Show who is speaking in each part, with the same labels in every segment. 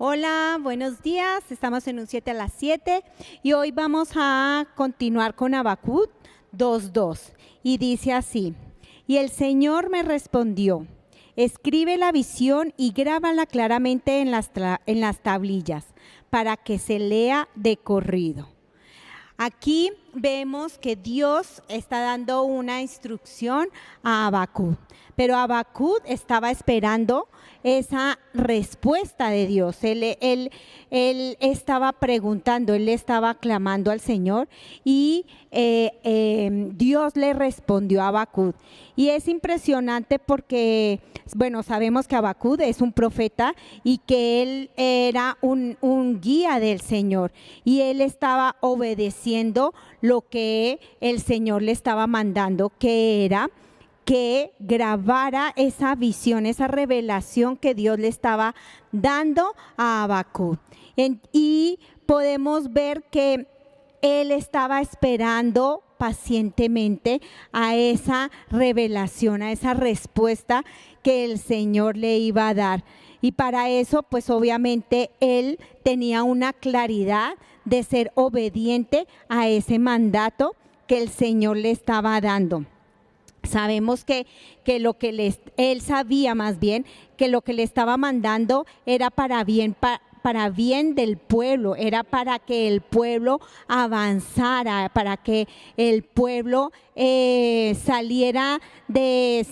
Speaker 1: Hola, buenos días. Estamos en un 7 a las 7 y hoy vamos a continuar con Habacuc 2:2 y dice así: Y el Señor me respondió: escribe la visión y grábala claramente en las tablillas para que se lea de corrido. Aquí vemos que Dios está dando una instrucción a Habacuc, pero Habacuc estaba esperando esa respuesta de Dios. Él estaba preguntando, él estaba clamando al Señor y Dios le respondió a Habacuc. Y es impresionante porque, bueno, sabemos que Habacuc es un profeta y que él era un guía del Señor y él estaba obedeciendo lo que el Señor le estaba mandando, que era que grabara esa visión, esa revelación que Dios le estaba dando a Habacuc. Y podemos ver que él estaba esperando pacientemente a esa revelación, a esa respuesta que el Señor le iba a dar. Y para eso, pues obviamente él tenía una claridad de ser obediente a ese mandato que el Señor le estaba dando. Sabemos que él sabía más bien que lo que le estaba mandando era para bien del pueblo, era para que el pueblo avanzara, para que el pueblo saliera de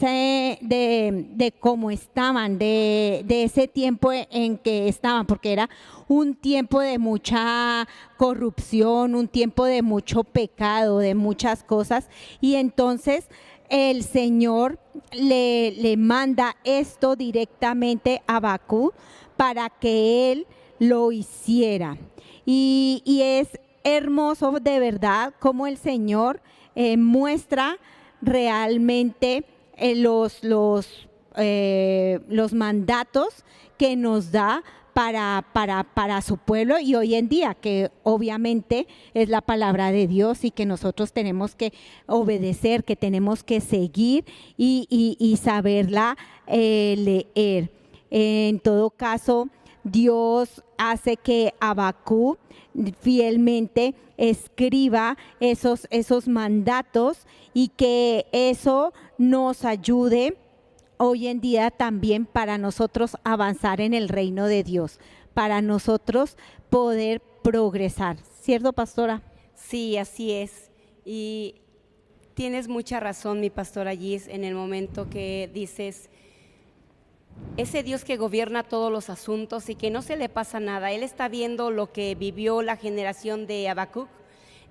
Speaker 1: cómo estaban, de ese tiempo en que estaban, porque era un tiempo de mucha corrupción, un tiempo de mucho pecado, de muchas cosas, y entonces el Señor le manda esto directamente a Habacuc para que él lo hiciera. Y es hermoso de verdad cómo el Señor muestra realmente los mandatos que nos da para su pueblo, y hoy en día que obviamente es la palabra de Dios y que nosotros tenemos que obedecer, que tenemos que seguir y saberla leer. En todo caso, Dios hace que Habacuc fielmente escriba esos mandatos y que eso nos ayude hoy en día también para nosotros avanzar en el reino de Dios, para nosotros poder progresar. ¿Cierto, pastora?
Speaker 2: Sí, así es. Y tienes mucha razón, mi pastora Gis, en el momento que dices, ese Dios que gobierna todos los asuntos y que no se le pasa nada. Él está viendo lo que vivió la generación de Habacuc.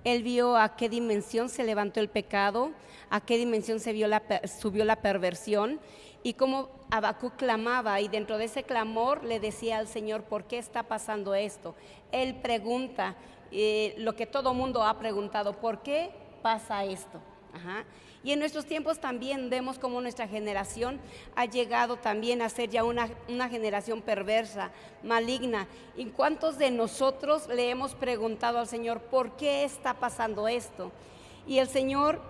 Speaker 2: Él vio a qué dimensión se levantó el pecado, a qué dimensión subió la perversión, y cómo Habacuc clamaba, y dentro de ese clamor le decía al Señor: ¿por qué está pasando esto? Él pregunta lo que todo mundo ha preguntado: ¿por qué pasa esto? Ajá. Y en nuestros tiempos también vemos cómo nuestra generación ha llegado también a ser ya una generación perversa, maligna. ¿Y cuántos de nosotros le hemos preguntado al Señor: ¿por qué está pasando esto? Y el Señor,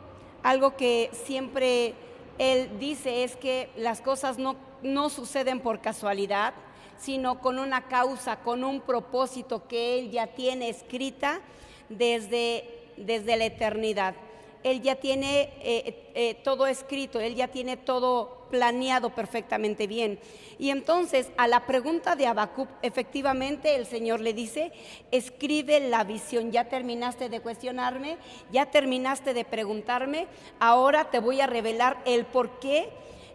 Speaker 2: algo que siempre Él dice es que las cosas no suceden por casualidad, sino con una causa, con un propósito que Él ya tiene escrita desde la eternidad. Él ya tiene todo escrito, Él ya tiene todo planeado perfectamente bien. Y entonces, a la pregunta de Habacuc, efectivamente el Señor le dice: escribe la visión. Ya terminaste de cuestionarme, ya terminaste de preguntarme, ahora te voy a revelar el por qué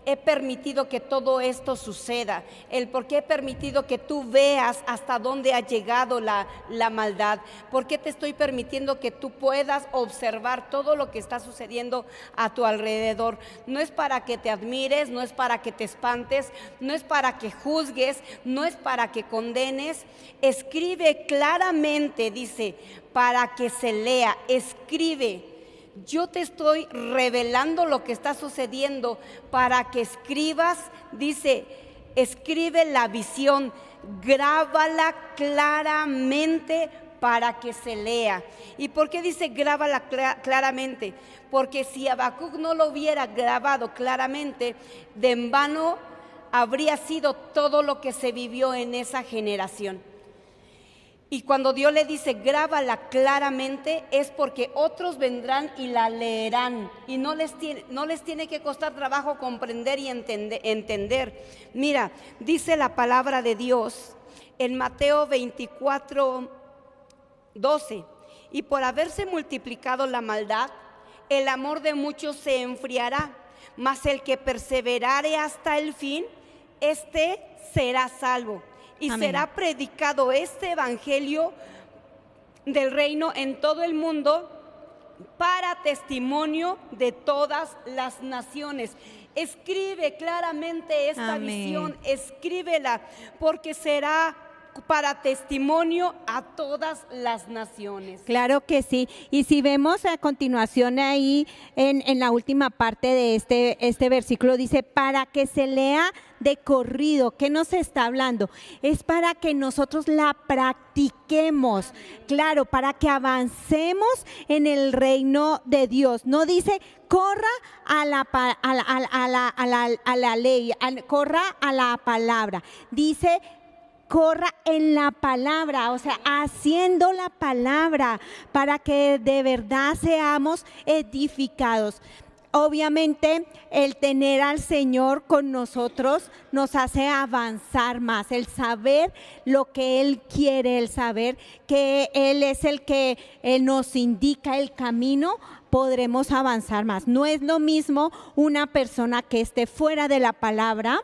Speaker 2: he permitido que todo esto suceda, el por qué he permitido que tú veas hasta dónde ha llegado la maldad, por qué te estoy permitiendo que tú puedas observar todo lo que está sucediendo a tu alrededor. No es para que te admires, no es para que te espantes, no es para que juzgues, no es para que condenes. Escribe claramente, dice, para que se lea. Escribe. Yo te estoy revelando lo que está sucediendo para que escribas. Dice: escribe la visión, grábala claramente para que se lea. ¿Y por qué dice grábala claramente? Porque si Habacuc no lo hubiera grabado claramente, de en vano habría sido todo lo que se vivió en esa generación. Y cuando Dios le dice, grábala claramente, es porque otros vendrán y la leerán. Y no les tiene que costar trabajo comprender y entender. Mira, dice la palabra de Dios en Mateo 24:12. Y por haberse multiplicado la maldad, el amor de muchos se enfriará. Mas el que perseverare hasta el fin, este será salvo. Y
Speaker 1: Amén.
Speaker 2: será predicado este evangelio del reino en todo el mundo para testimonio de todas las naciones. Escribe claramente esta
Speaker 1: Amén.
Speaker 2: visión, escríbela, porque será para testimonio a todas las naciones.
Speaker 1: Claro que sí. Y si vemos a continuación ahí en la última parte de este versículo, dice, para que se lea de corrido. ¿Qué nos está hablando? Es para que nosotros la practiquemos. Claro, para que avancemos en el reino de Dios. No dice, corra a la ley, corra a la palabra. Dice, corra en la palabra, o sea, haciendo la palabra, para que de verdad seamos edificados. Obviamente, el tener al Señor con nosotros nos hace avanzar más, el saber lo que Él quiere, el saber que Él es el que nos indica el camino, podremos avanzar más. No es lo mismo una persona que esté fuera de la palabra,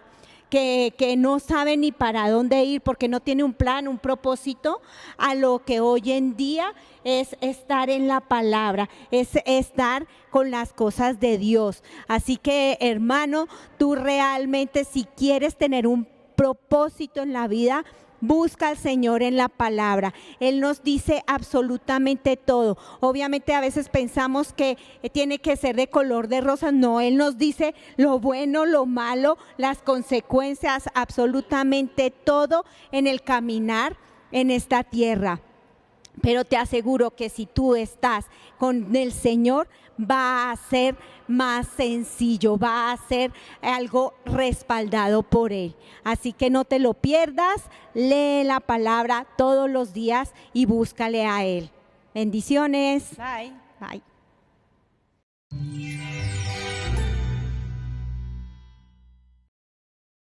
Speaker 1: que no sabe ni para dónde ir porque no tiene un plan, un propósito, a lo que hoy en día es estar en la palabra, es estar con las cosas de Dios. Así que, hermano, tú realmente, si quieres tener un propósito en la vida, busca al Señor en la palabra. Él nos dice absolutamente todo. Obviamente a veces pensamos que tiene que ser de color de rosa. No, Él nos dice lo bueno, lo malo, las consecuencias, absolutamente todo en el caminar en esta tierra. Pero te aseguro que si tú estás con el Señor, va a ser más sencillo, va a ser algo respaldado por Él. Así que no te lo pierdas, lee la palabra todos los días y búscale a Él. Bendiciones.
Speaker 2: Bye.
Speaker 1: Bye.